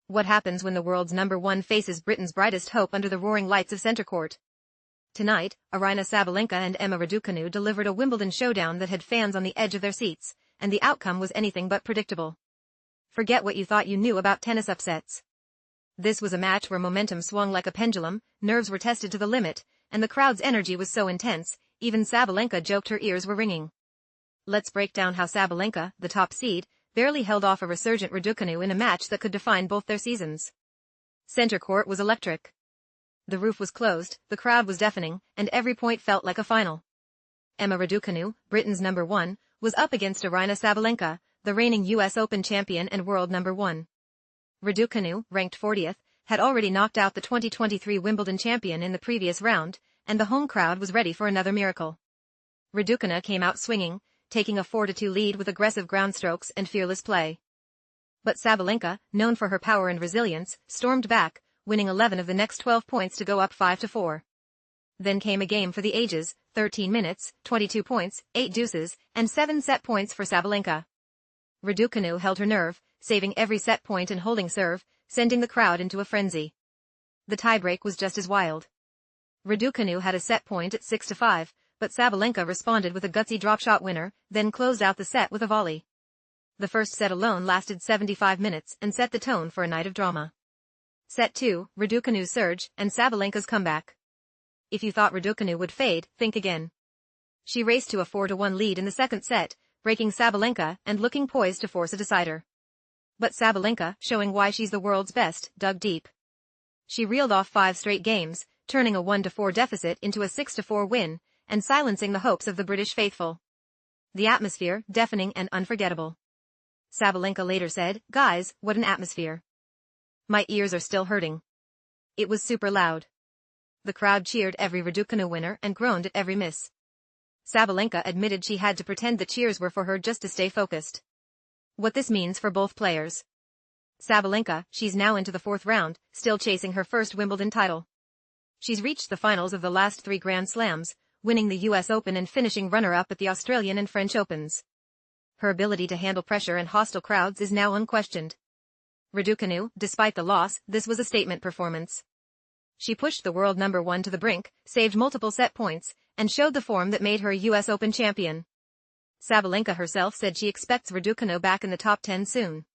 What happens when the world's #1 faces Britain's brightest hope under the roaring lights of centre court? Tonight, Aryna Sabalenka and Emma Raducanu delivered a Wimbledon showdown that had fans on the edge of their seats, and the outcome was anything but predictable. Forget what you thought you knew about tennis upsets. This was a match where momentum swung like a pendulum, nerves were tested to the limit, and the crowd's energy was so intense, even Sabalenka joked her ears were ringing. Let's break down how Sabalenka, the top seed, barely held off a resurgent Raducanu in a match that could define both their seasons. Centre court was electric. The roof was closed, the crowd was deafening, and every point felt like a final. Emma Raducanu, Britain's #1, was up against Aryna Sabalenka, the reigning US Open champion and world #1. Raducanu, ranked 40th, had already knocked out the 2023 Wimbledon champion in the previous round, and the home crowd was ready for another miracle. Raducanu came out swinging, taking a 4-2 lead with aggressive ground strokes and fearless play. But Sabalenka, known for her power and resilience, stormed back, winning 11 of the next 12 points to go up 5-4. Then came a game for the ages, 13 minutes, 22 points, 8 deuces, and 7 set points for Sabalenka. Raducanu held her nerve, saving every set point and holding serve, sending the crowd into a frenzy. The tiebreak was just as wild. Raducanu had a set point at 6-5, but Sabalenka responded with a gutsy drop shot winner, then closed out the set with a volley. The first set alone lasted 75 minutes and set the tone for a night of drama. Set 2, Raducanu's surge, and Sabalenka's comeback. If you thought Raducanu would fade, think again. She raced to a 4-1 lead in the second set, breaking Sabalenka and looking poised to force a decider. But Sabalenka, showing why she's the world's best, dug deep. She reeled off 5 straight games, turning a 1-4 deficit into a 6-4 win, and silencing the hopes of the British faithful. The atmosphere, deafening and unforgettable. Sabalenka later said, "Guys, what an atmosphere. My ears are still hurting. It was super loud." The crowd cheered every Raducanu winner and groaned at every miss. Sabalenka admitted she had to pretend the cheers were for her just to stay focused. What this means for both players. Sabalenka, she's now into the 4th round, still chasing her first Wimbledon title. She's reached the finals of the last 3 Grand Slams, winning the US Open and finishing runner-up at the Australian and French Opens. Her ability to handle pressure and hostile crowds is now unquestioned. Raducanu, despite the loss, this was a statement performance. She pushed the world #1 to the brink, saved multiple set points, and showed the form that made her a US Open champion. Sabalenka herself said she expects Raducanu back in the top 10 soon.